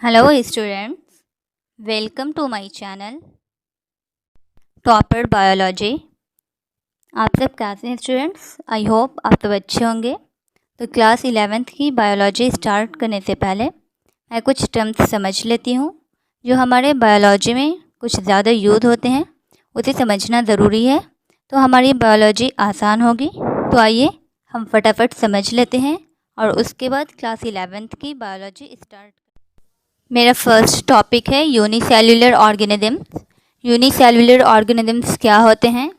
Hello students, welcome to my channel Topper Biology। आप सब कैसे हैं स्टूडेंट्स? आई होप आप सब अच्छे होंगे। तो क्लास 11th की बायोलॉजी स्टार्ट करने से पहले मैं कुछ टर्म्स समझ लेती हूँ जो हमारे बायोलॉजी में कुछ ज़्यादा यूज होते हैं, उसे समझना ज़रूरी है तो हमारी बायोलॉजी आसान होगी। तो आइए हम फटाफट समझ लेते हैं और उसके बाद क्लास 11th की बायोलॉजी स्टार्ट। मेरा फर्स्ट टॉपिक है यूनिसेल्युलर ऑर्गेनिजम्स। यूनिसेल्युलर ऑर्गेनिजम्स क्या होते हैं,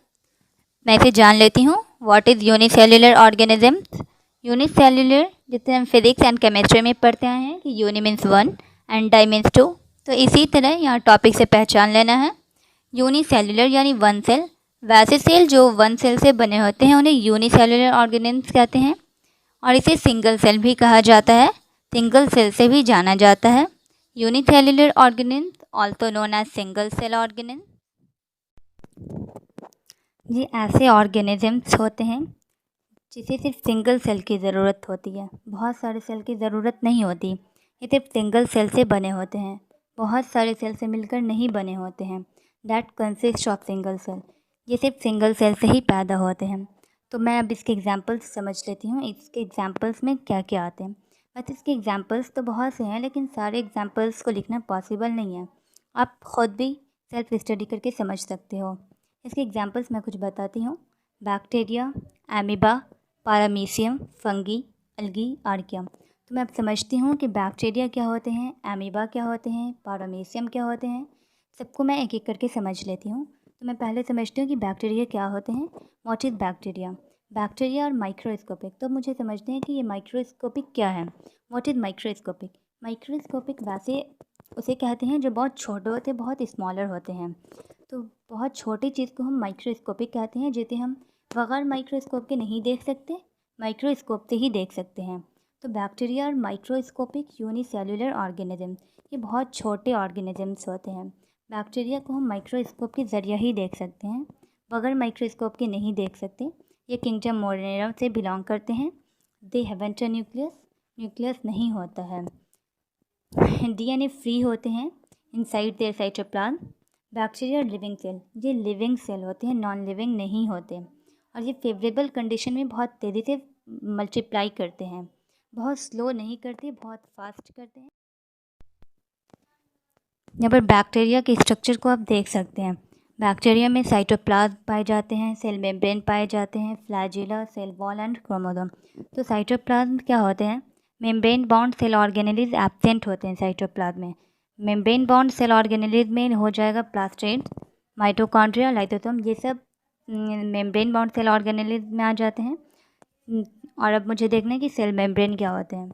मैं इसे जान लेती हूँ। What is unicellular organisms? Unicellular जिसे हम फिजिक्स एंड केमिस्ट्री में पढ़ते आए हैं कि uni means one and di means two, तो इसी तरह यहाँ टॉपिक से पहचान लेना है। यूनिसेल्युलर यानी वन सेल। वैसे सेल जो वन सेल से बने होते हैं उन्हें यूनिसेल्युलर ऑर्गेनिजम्स कहते हैं, और इसे सिंगल सेल भी कहा जाता है, सिंगल सेल से भी जाना जाता है। Unicellular organism also known as single cell organism. ये ऐसे ऑर्गेनिजम्स होते हैं जिसे सिर्फ सिंगल सेल की ज़रूरत होती है, बहुत सारे सेल की ज़रूरत नहीं होती। ये सिर्फ सिंगल सेल से बने होते हैं, बहुत सारे सेल से मिलकर नहीं बने होते हैं। That consist of single cell. ये सिर्फ सिंगल सेल से ही पैदा होते हैं। तो मैं अब इसके एग्जांपल्स समझ लेती हूँ, इसके एग्जांपल्स में क्या क्या आते हैं। बस इसके एग्जांपल्स तो बहुत से हैं, लेकिन सारे एग्जांपल्स को लिखना पॉसिबल नहीं है। आप ख़ुद भी सेल्फ स्टडी करके समझ सकते हो। इसके एग्जांपल्स मैं कुछ बताती हूँ। Bacteria, amoeba, paramecium, fungi, algae, archaeum. तो मैं अब समझती हूँ कि बैक्टीरिया क्या होते हैं, एमीबा क्या होते हैं, पारामीशियम क्या होते हैं। सबको मैं एक एक करके समझ लेती हूँ। तो मैं पहले समझती हूँ कि बैक्टीरिया क्या होते हैं। What is bacteria? बैक्टीरिया और माइक्रोस्कोपिक। तो मुझे समझते हैं कि ये माइक्रोस्कोपिक क्या है। What is microscopic? माइक्रोस्कोपिक वैसे उसे कहते हैं जो बहुत छोटे होते हैं, बहुत स्मॉलर होते हैं। तो बहुत छोटी चीज़ को हम माइक्रोस्कोपिक कहते हैं, जिसे हम बगैर माइक्रोस्कोप के नहीं देख सकते, माइक्रोस्कोप से ही देख सकते हैं। तो बैक्टीरिया और माइक्रोस्कोपिक यूनिसेल्युलर ऑर्गेनिज्म, ये बहुत छोटे ऑर्गेनिजम्स होते हैं। बैक्टीरिया को हम माइक्रोस्कोप के ज़रिए ही देख सकते हैं, बगैर माइक्रोस्कोप के नहीं देख सकते। ये किंगडम मोनेरा से बिलोंग करते हैं। They haven't a nucleus, nucleus नहीं होता है। डीएनए फ्री होते हैं inside their cytoplasm. Bacteria living cell, ये लिविंग सेल होते हैं, नॉन लिविंग नहीं होते। और ये फेवरेबल कंडीशन में बहुत तेज़ी से मल्टीप्लाई करते हैं, बहुत स्लो नहीं करते, बहुत फास्ट करते हैं। यहाँ पर बैक्टीरिया के स्ट्रक्चर को आप देख सकते हैं। बैक्टीरिया में साइटोप्लाज्म पाए जाते हैं, सेल मेम्ब्रेन पाए जाते हैं, flagella, cell wall and chromosome. तो साइटोप्लाज्म क्या होते हैं? Membrane bound cell organelles absent होते हैं साइटोप्लाज्म में। मेम्ब्रेन बाउंड सेल ऑर्गेनेलिज में हो जाएगा प्लास्टिड, माइटोकॉन्ड्रिया, लाइसोसोम, ये सब मेम्ब्रेन बाउंड सेल ऑर्गेनेलिज में आ जाते हैं। और अब मुझे देखना है कि सेल मेम्ब्रेन क्या होते हैं।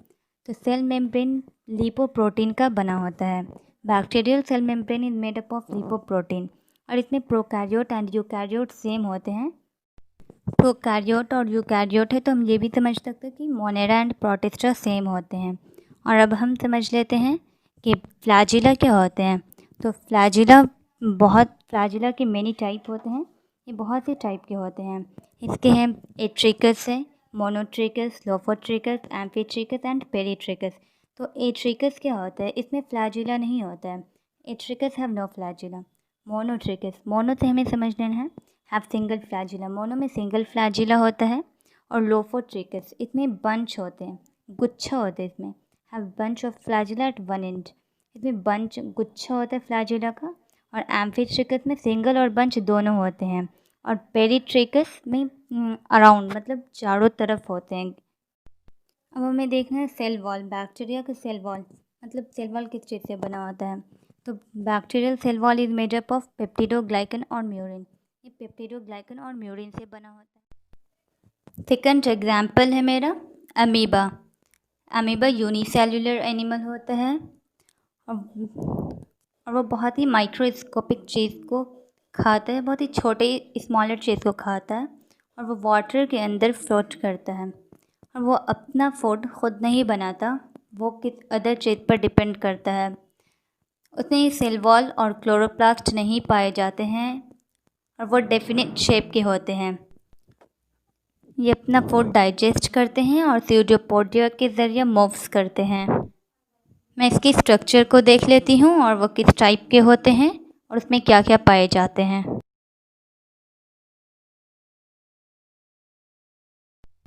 तो सेल मेम्ब्रेन लिपोप्रोटीन का बना होता है। Bacterial cell membrane is made up of lipoprotein, और इसमें प्रोकैरियोट एंड यूकैरियोट सेम होते हैं। प्रोकैरियोट और यूकैरियोट है तो हम ये भी समझ सकते हैं कि मोनेरा एंड प्रोटिस्टा सेम होते हैं। और अब हम समझ लेते हैं कि फ्लैजिला क्या होते हैं। तो फ्लैजिला के मेनी टाइप होते हैं, ये बहुत से टाइप के होते हैं। इसके हैं एट्रिकस है, मोनोट्रिकस, लोफोट्रिकस, एम्फीट्रिकस एंड पेरीट्रिकस। तो एट्रिकस क्या होता है? इसमें फ्लैजिला नहीं होता है। एट्रिकस हैव नो फ्लैजिला। मोनोट्रिकस, मोनो से हमें समझ लेना है हैव सिंगल फ्लैजिला, मोनो में सिंगल फ्लैजिला होता है। और लोफोट्रिकस, इसमें बंच होते हैं, गुच्छा होते हैं, इसमें have bunch of flagella at one end, इसमें बंच गुच्छा होता है फ्लैजिला का। और एम्फीट्रिकस में सिंगल और बंच दोनों होते हैं। और पेरीट्रिकस में अराउंड मतलब चारों तरफ होते हैं। अब हमें देखना है सेल वॉल। बैक्टीरिया का सेल वॉल मतलब सेल वॉल किस चीज़ से बना होता है? तो bacterial cell wall is made up of peptidoglycan और म्यूरिन। ये पेप्टिडोग्लाइकन और म्यूरिन से बना होता है। सेकंड एग्जाम्पल है मेरा अमीबा। अमीबा यूनिसेल्युलर एनिमल होता है, और वो बहुत ही माइक्रोस्कोपिक चीज़ को खाता है, बहुत ही छोटे स्मॉलर चीज़ को खाता है। और वो वाटर के अंदर फ्लोट करता है, और वो अपना फूड खुद नहीं बनाता, वो किस अदर चीज़ पर डिपेंड करता है। उसमें सेल वॉल और क्लोरोप्लास्ट नहीं पाए जाते हैं, और वो डेफिनेट शेप के होते हैं। ये अपना फूड डाइजेस्ट करते हैं और स्यूडोपोडिया के ज़रिए मूव्स करते हैं। मैं इसकी स्ट्रक्चर को देख लेती हूँ और वो किस टाइप के होते हैं और उसमें क्या क्या पाए जाते हैं।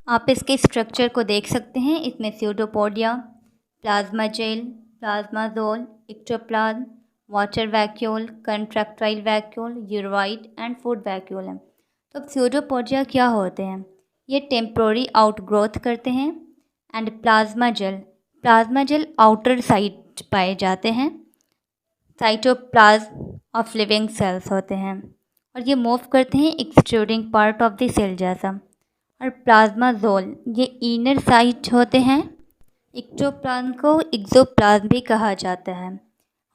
आप इसके स्ट्रक्चर को देख सकते हैं। इसमें pseudopodia, plasma gel, plasmasol, ectoplasm, water vacuole, contractile vacuole, uroid and food vacuole है। तो अब स्यूडोपोडिया क्या होते हैं? ये टेम्पोररी आउटग्रोथ करते हैं। And plasma gel outer side पाए जाते हैं। साइटोप्लाज्म ऑफ लिविंग सेल्स होते हैं और ये मूव करते हैं extruding part of the cell जैसा। और प्लाज्माजोल ये इनर साइड होते हैं। इक्टोप्लाज्म को एक्सोप्लाज्म भी कहा जाता है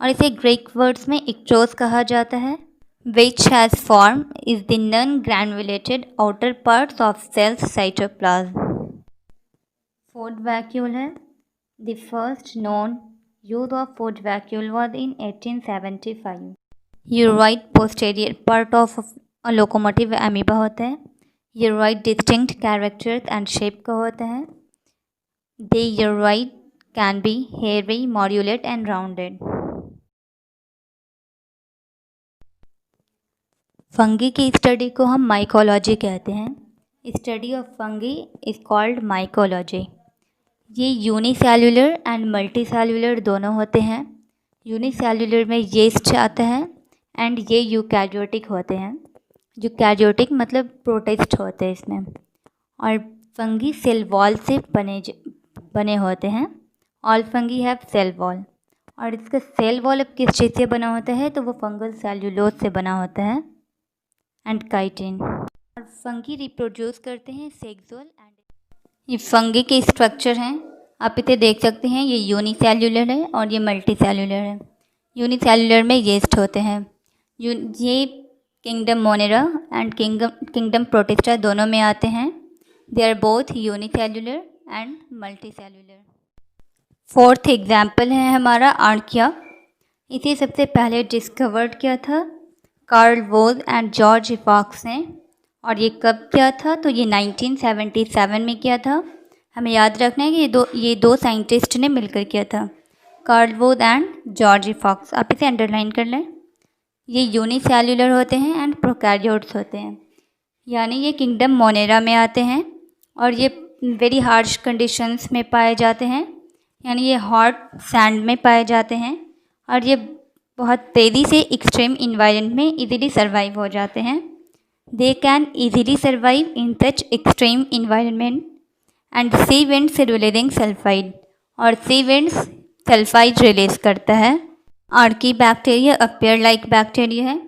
और इसे ग्रीक वर्ड्स में इक्टोस कहा जाता है। Which has form is the non granulated outer parts of cells cytoplasm. Food vacuole है। The first known use of food vacuole was in 1875। Uroid posterior part of locomotive amoeba होता है। Uroid distinct characters and shape का होता है। The uroid can be hairy, modulate and rounded. Fungi की study को हम mycology कहते हैं। Study of fungi is called mycology. ये यूनिसेल्युलर एंड मल्टीसेल्युलर दोनों होते हैं। यूनिसेल्युलर में येस्ट आता है एंड ये यूकैरियोटिक होते हैं। यूकैरियोटिक मतलब प्रोटिस्ट होते हैं इसमें। और फंगी सेल वॉल से बने होते हैं। All fungi have cell wall. और इसका सेल वॉल अब किस चीज़ से बना होता है? तो वो फंगल सेल्यूलोज से बना होता है एंड काइटिन। और फंगी रिप्रोड्यूस करते हैं सेक्सुअल एंड। ये फंगी के स्ट्रक्चर हैं, आप इसे देख सकते हैं। ये यूनिसेल्युलर है और ये मल्टीसेल्युलर है। यूनिसेल्युलर में येस्ट होते हैं। ये kingdom monera and kingdom protista दोनों में आते हैं। They are both unicellular and multicellular. Fourth example है हमारा आर्किया। इसे सबसे पहले डिस्कवर्ड किया था Carl Woese and George Fox ने। और ये कब किया था? तो ये 1977 में किया था। हमें याद रखना है कि ये दो साइंटिस्ट ने मिलकर किया था, Carl Woese and George Fox. आप इसे अंडरलाइन कर लें। ये यूनिसेल्युलर होते हैं एंड प्रोकैरियोट्स होते हैं, यानी ये किंगडम मोनेरा में आते हैं और ये वेरी हार्श कंडीशंस में पाए जाते हैं, यानी ये हॉट सैंड में पाए जाते हैं और ये बहुत तेज़ी से एक्सट्रीम इन्वायरमेंट में इजीली सर्वाइव हो जाते हैं। They can easily survive in such extreme environment and sea winds releasing sulphide. और सी विंड्स सल्फाइड रिलीज करता है। Archaebacteria appear like bacteria है,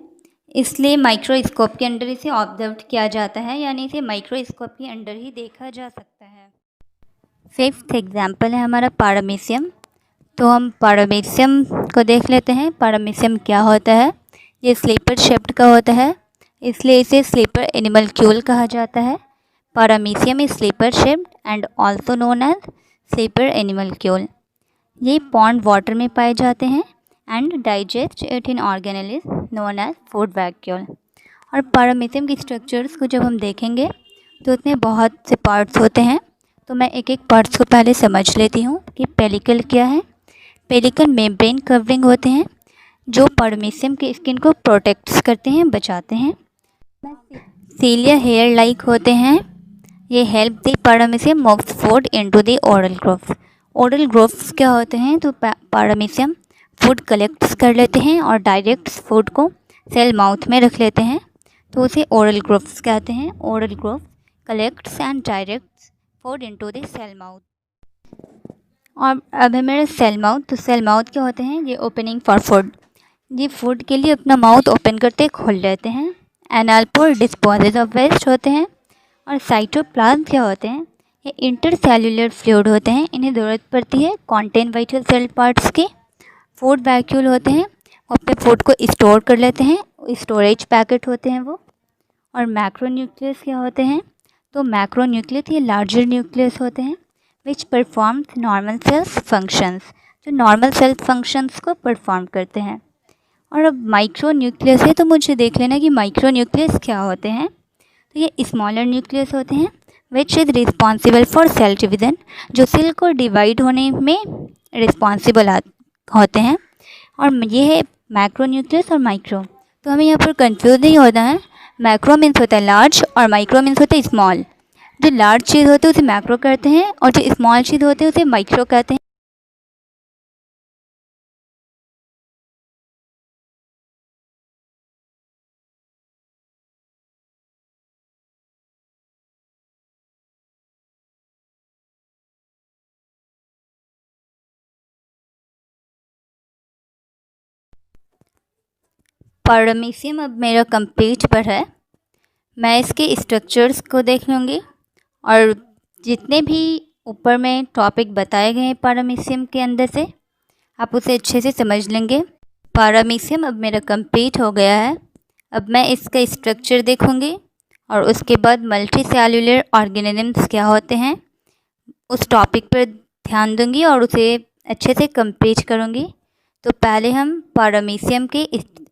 इसलिए माइक्रोस्कोप के अंदर इसे ऑब्जर्व किया जाता है, यानी इसे माइक्रोस्कोप के अंदर ही देखा जा सकता है। फिफ्थ एग्जाम्पल है हमारा पारामीशियम। तो हम पारामीशियम को देख लेते हैं। पारामीशियम क्या होता है? ये स्लीपर शेप्ड का होता है, इसलिए इसे स्लीपर एनिमलक्यूल कहा जाता है। Paramecium is slipper shaped and also known as slipper animalcule. ये पॉन्ड वाटर में पाए जाते हैं and digest it in organelle known as food vacuole. और पारामीशियम की स्ट्रक्चर्स को जब हम देखेंगे तो उसमें बहुत से पार्ट्स होते हैं, तो मैं एक एक पार्ट्स को पहले समझ लेती हूँ कि पेलिकल क्या है। पेलिकल मेम्ब्रेन कवरिंग होते हैं जो पारामीशियम के स्किन को प्रोटेक्ट्स करते हैं, बचाते हैं। सीलिया हेयर लाइक होते हैं, ये help the paramecium moves food into the oral grooves. Oral grooves क्या होते हैं? तो पारामीशियम फूड कलेक्ट्स कर लेते हैं और डायरेक्ट फूड को सेल माउथ में रख लेते हैं, तो उसे ओरल ग्रोव्स कहते हैं। Oral groove collects and directs food into the cell mouth. और अब है मेरा सेल माउथ। तो सेल माउथ क्या होते हैं? ये ओपनिंग फॉर फूड, ये फूड के लिए अपना माउथ ओपन करते खोल लेते हैं। Anal pore disposes of waste होते हैं। और साइटोप्लाज्म क्या होते हैं? ये इंटरसेल्युलर फ्लूइड होते हैं, इन्हें ज़रूरत पड़ती है कॉन्टेन वाइटल सेल पार्ट्स की। फूड वैक्यूल होते हैं, वो अपने फूड को स्टोर कर लेते हैं, स्टोरेज पैकेट होते हैं वो। और मैक्रोन्यूक्लियस क्या होते हैं? तो मैक्रोन्यूक्लियस ये लार्जर न्यूक्लियस होते हैं विच परफॉर्म्स नॉर्मल सेल्स फंक्शंस, जो नॉर्मल सेल फंक्शंस को परफॉर्म करते हैं। और अब माइक्रो न्यूक्लियस है, तो मुझे देख लेना कि माइक्रो न्यूक्लियस क्या होते हैं। तो ये स्मॉलर न्यूक्लियस होते हैं which is responsible for sale division, जो सेल को डिवाइड होने में रिस्पॉन्सिबल होते हैं, और ये है मैक्रो न्यूक्लियस और माइक्रो। तो हमें यहाँ पर कंफ्यूज नहीं होना है। मैक्रो मीन्स होता है लार्ज और माइक्रो मीन्स होता है स्मॉल। जो लार्ज चीज़ होती है उसे मैक्रो कहते हैं और जो स्मॉल चीज़ होती है उसे माइक्रो कहते हैं। पैरामीशियम अब मेरा कंप्लीट पर है। मैं इसके स्ट्रक्चर्स को देख लूँगी और जितने भी ऊपर में टॉपिक बताए गए हैं पैरामीशियम के अंदर से आप उसे अच्छे से समझ लेंगे। पैरामीशियम अब मेरा कंप्लीट हो गया है। अब मैं इसका स्ट्रक्चर देखूँगी और उसके बाद मल्टी सेल्युलर ऑर्गेनिजम्स क्या होते हैं उस टॉपिक पर ध्यान दूँगी और उसे अच्छे से कंप्लीट करूँगी। तो पहले हम पैरामीशियम के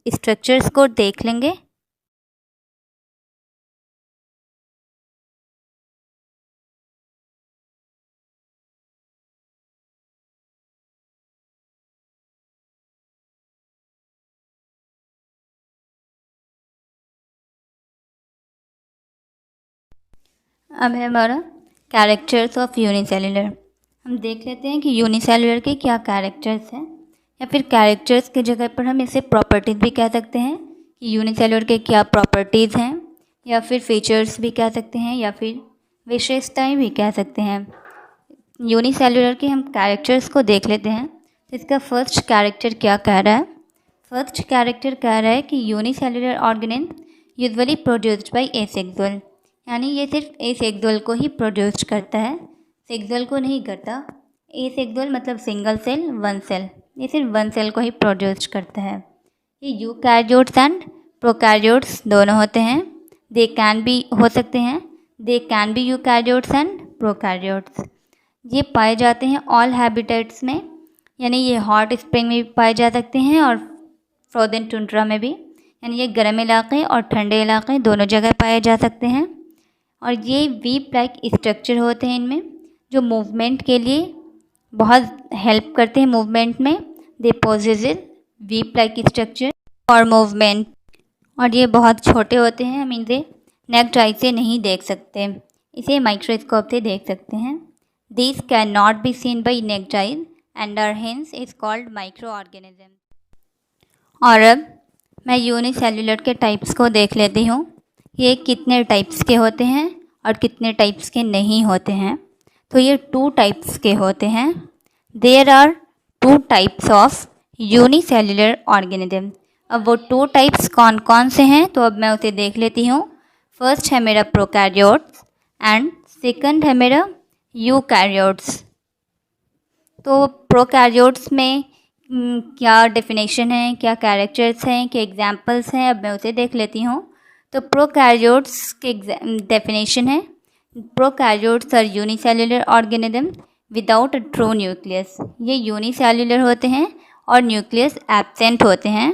स्ट्रक्चर्स को देख लेंगे। अब है हमारा कैरेक्टर्स ऑफ यूनिसेल्युलर। हम देख लेते हैं कि यूनिसेल्युलर के क्या कैरेक्टर्स हैं, या फिर कैरेक्टर्स की जगह पर हम इसे प्रॉपर्टीज़ भी कह सकते हैं कि यूनिसेल्युलर के क्या प्रॉपर्टीज़ हैं, या फिर फीचर्स भी कह सकते हैं, या फिर विशेषताएं भी कह सकते हैं। यूनिसेल्युलर के हम कैरेक्टर्स को देख लेते हैं। तो इसका फर्स्ट कैरेक्टर क्या कह रहा है? फर्स्ट कैरेक्टर कह रहा है कि unicellular organism usually produced by asexual, यानी ये सिर्फ एसेक्सुअल को ही प्रोड्यूस करता है, सेक्सुअल को नहीं करता। एसेक्सुअल मतलब सिंगल सेल वन सेल, ये सिर्फ वन सेल को ही प्रोड्यूस करता है। ये यूकैरियोट्स एंड प्रोकैरियोट्स दोनों होते हैं। दे कैन भी हो सकते हैं, they can be eukaryotes and prokaryotes. ये पाए जाते हैं ऑल हैबिटेट्स में, यानी ये हॉट स्प्रिंग में भी पाए जा सकते हैं और फ्रोजन टुंड्रा में भी, यानी ये गर्म इलाके और ठंडे इलाके दोनों जगह पाए जा सकते हैं। और ये वीप लाइक स्ट्रक्चर होते हैं इनमें, जो मूवमेंट के लिए बहुत हेल्प करते हैं मूवमेंट में। They possess weep like structure और मूवमेंट, और ये बहुत छोटे होते हैं, हम इसे नेक्ड आई से नहीं देख सकते, इसे माइक्रोस्कोप से देख सकते हैं। This can not be seen by naked eyes and are hence is called microorganism. और अब मैं यूनिसेल्युलर के टाइप्स को देख लेती हूँ, ये कितने टाइप्स के होते हैं और कितने टाइप्स के नहीं होते हैं। तो ये 2 टाइप्स के होते हैं। There are 2 types of unicellular organism. अब वो 2 टाइप्स कौन कौन से हैं, तो अब मैं उसे देख लेती हूँ। फर्स्ट है मेरा प्रोकैरियोट्स एंड सेकंड है मेरा यूकैरियोट्स। तो प्रोकैरियोट्स में क्या डेफिनेशन है, क्या कैरेक्टर्स हैं, क्या एग्जाम्पल्स हैं, अब मैं उसे देख लेती हूँ। तो प्रोकैरियोट्स के डेफिनेशन है, prokaryotes are unicellular organism without a true nucleus. ये यूनिसेल्युलर होते हैं और न्यूक्लियस एब्सेंट होते हैं।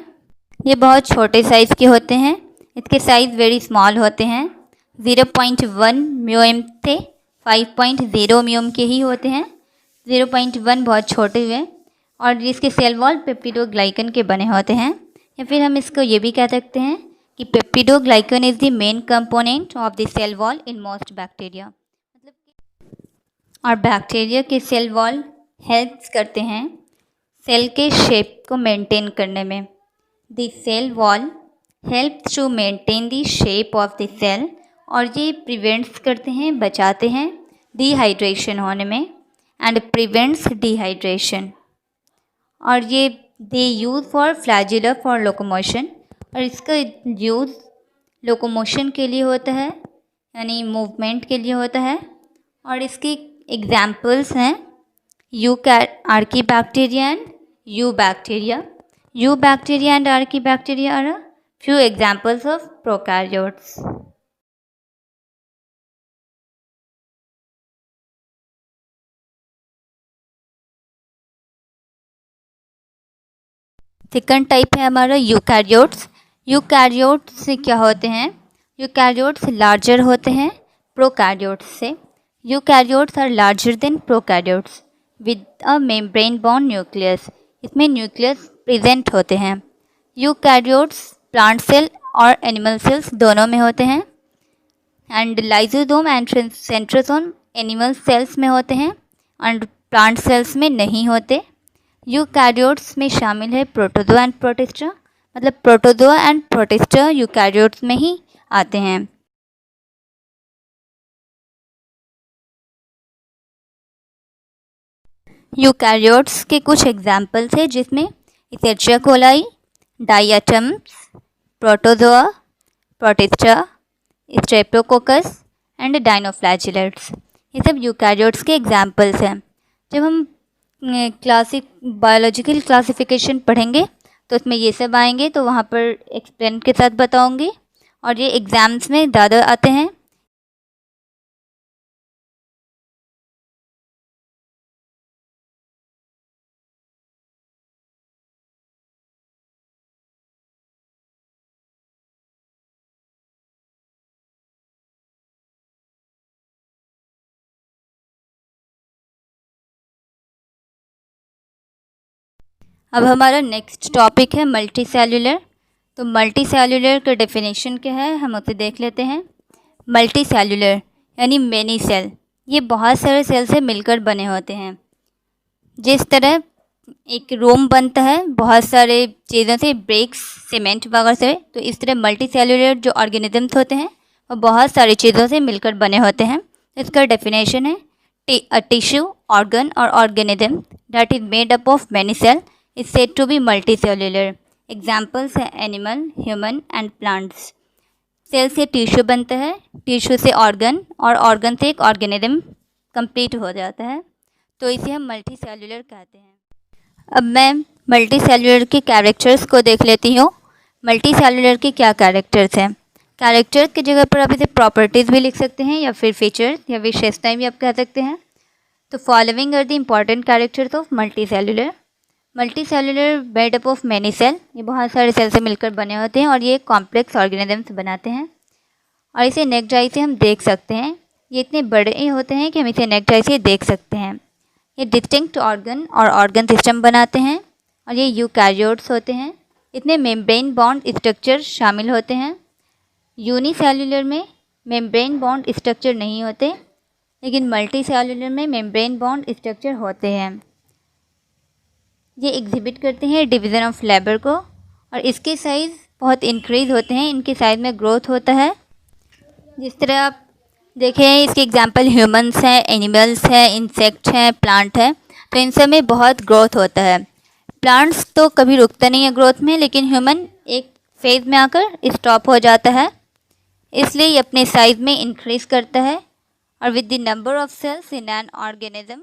ये बहुत छोटे साइज़ के होते हैं, इसके साइज़ वेरी स्मॉल होते हैं। 0.1 म्यूएम से 5.0 म्यूएम के ही होते हैं। 0.1 बहुत छोटे हुए, और इसके सेल वॉल पेप्टिडोग्लाइकन के बने होते हैं। या फिर हम इसको ये भी कह सकते हैं कि peptidoglycan is the main component of the cell wall in most bacteria. मतलब, और बैक्टीरिया के सेल वॉल हेल्प्स करते हैं सेल के शेप को मेंटेन करने में। The cell wall helps to maintain the shape of the cell, और ये प्रिवेंट्स करते हैं, बचाते हैं डिहाइड्रेशन होने में, एंड प्रिवेंट्स डिहाइड्रेशन। और ये they use for flagella for locomotion, और इसका यूज़ लोकोमोशन के लिए होता है, यानी मूवमेंट के लिए होता है। और इसकी एग्जाम्पल्स हैं archaebacteria and eubacteria. Eubacteria and archaebacteria are a few examples of prokaryotes. Second type है हमारा यूकैरियोट्स। यूकैरियोट्स से क्या होते हैं? यूकैरियोट्स लार्जर होते हैं प्रोकैरियोट्स से। Eukaryotes are larger than prokaryotes with a membrane bound nucleus. इसमें न्यूक्लियस प्रेजेंट होते हैं। यूकैरियोट्स प्लांट सेल और एनिमल सेल्स दोनों में होते हैं। And lysosome and centrosome animal cells में होते हैं एंड प्लांट सेल्स में नहीं होते। यूकैरियोट्स में शामिल है प्रोटोजोआ एंड प्रोटिस्टा, मतलब प्रोटोजोआ एंड प्रोटिस्टा यूकैरियोट्स में ही आते हैं। यूकैरियोट्स के कुछ एग्जाम्पल्स हैं जिसमें Escherichia coli, diatoms, protozoa, protista, streptococcus and dinoflagellates. ये सब यूकैरियोट्स के एग्जाम्पल्स हैं। जब हम बायोलॉजिकल क्लासिफिकेशन पढ़ेंगे तो उसमें ये सब आएंगे, तो वहाँ पर एक्सप्लेन के साथ बताऊंगी और ये एग्ज़ाम्स में ज़्यादा आते हैं। अब हमारा नेक्स्ट टॉपिक है मल्टी सेल्यूलर। तो मल्टी सेल्यूलर का डेफिनेशन क्या है, हम उसे देख लेते हैं। मल्टी सेल्यूलर यानी मेनी सेल, ये बहुत सारे सेल से मिलकर बने होते हैं। जिस तरह एक रूम बनता है बहुत सारे चीज़ों से, ब्रिक्स, सीमेंट वगैरह से, तो इस तरह मल्टी सेल्यूलर जो ऑर्गेनिजम्स होते हैं वो बहुत सारी चीज़ों से मिलकर बने होते हैं। इसका डेफिनेशन है a tissue, organ or organism that is made up of many cells is said to be multicellular. Examples है animal, human and plants. Cell से टिश्यू बनता है, टिश्यू से ऑर्गन और ऑर्गन से एक ऑर्गेनिज्म कंप्लीट हो जाता है, तो इसे हम मल्टी सेल्यूलर कहते हैं। अब मैं मल्टी सेल्यूलर के कैरेक्टर्स को देख लेती हूँ। मल्टी सेल्यूलर के क्या कैरेक्टर्स हैं। कैरेक्टर्स की जगह पर आप इसे प्रॉपर्टीज़ भी लिख सकते हैं या फिर फीचर्स या विशेषताएं भी आप कह सकते हैं। तो following are the important characters of multicellular. Multicellular made up of many cell, ये बहुत सारे सेल से मिलकर बने होते हैं और ये कॉम्प्लेक्स ऑर्गेनिजम्स बनाते हैं। और इसे नेक्ड आई से हम देख सकते हैं, ये इतने बड़े होते हैं कि हम इसे नेक्ड आई से देख सकते हैं। ये डिस्टिंक्ट ऑर्गन और ऑर्गन सिस्टम बनाते हैं और ये यूकैरियोट्स होते हैं। इतने मेम्ब्रेन बॉन्ड स्ट्रक्चर शामिल होते हैं। यूनिसेल्यूलर में मेम्ब्रेन बॉन्ड स्ट्रक्चर नहीं होते, लेकिन मल्टी सेल्यूलर में मेम्ब्रेन बॉन्ड स्ट्रक्चर होते हैं। ये एग्जिबिट करते हैं डिवीज़न ऑफ लेबर को और इसके साइज़ बहुत इंक्रीज़ होते हैं, इनके साइज़ में ग्रोथ होता है। जिस तरह आप देखें, इसके एग्जांपल ह्यूमंस हैं, एनिमल्स हैं, इंसेक्ट हैं, प्लांट है, तो इन सब में बहुत ग्रोथ होता है। प्लांट्स तो कभी रुकता नहीं है ग्रोथ में, लेकिन ह्यूमन एक फेज़ में आकर स्टॉप हो जाता है, इसलिए ये अपने साइज़ में इंक्रीज़ करता है। और with the number of cells in an organism,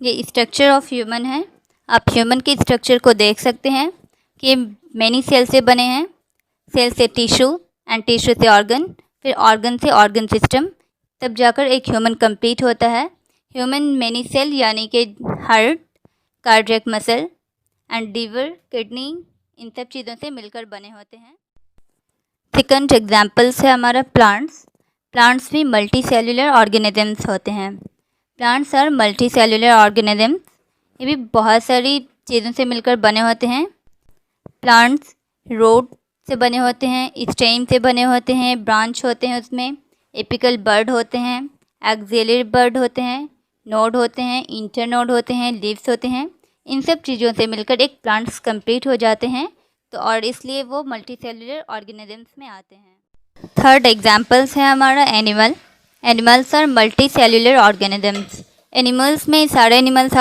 ये स्ट्रक्चर ऑफ ह्यूमन है। आप ह्यूमन के स्ट्रक्चर को देख सकते हैं कि मैनी सेल से बने हैं। सेल से टिश्यू एंड टिश्यू से ऑर्गन, फिर ऑर्गन से ऑर्गन सिस्टम, तब जाकर एक ह्यूमन कंप्लीट होता है। ह्यूमन मैनी सेल यानी कि heart, cardiac muscle and liver, kidney, इन सब चीज़ों से मिलकर बने होते हैं। सेकंड एग्जाम्पल्स है हमारा प्लांट्स। प्लांट्स भी मल्टी सेल्यूलर ऑर्गेनिजम्स होते हैं। Plants are multicellular organisms, ये भी बहुत सारी चीज़ों से मिलकर बने होते हैं। प्लांट्स रूट से बने होते हैं, स्टेम से बने होते हैं, ब्रांच होते हैं, उसमें एपिकल बर्ड होते हैं, एक्सिलरी बर्ड होते हैं, नोड होते हैं, इंटरनोड होते हैं, लीव्स होते हैं। इन सब चीज़ों से मिलकर एक प्लांट्स कंप्लीट हो जाते हैं, तो और इसलिए वो मल्टी सेल्यूलर ऑर्गेनिजम्स में आते हैं। थर्ड एग्जाम्पल्स है हमारा animal. Animals are multicellular organisms. Animals में सारे एनिमल्स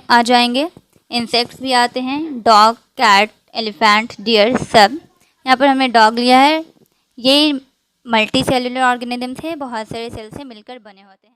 आ जाएंगे, इंसेक्ट्स भी आते हैं, डॉग, कैट, एलिफेंट, डियर, सब। यहाँ पर हमने डॉग लिया है, ये मल्टी सेल्यूलर ऑर्गेनिजम्स है, बहुत सारे सेल से मिलकर बने होते हैं।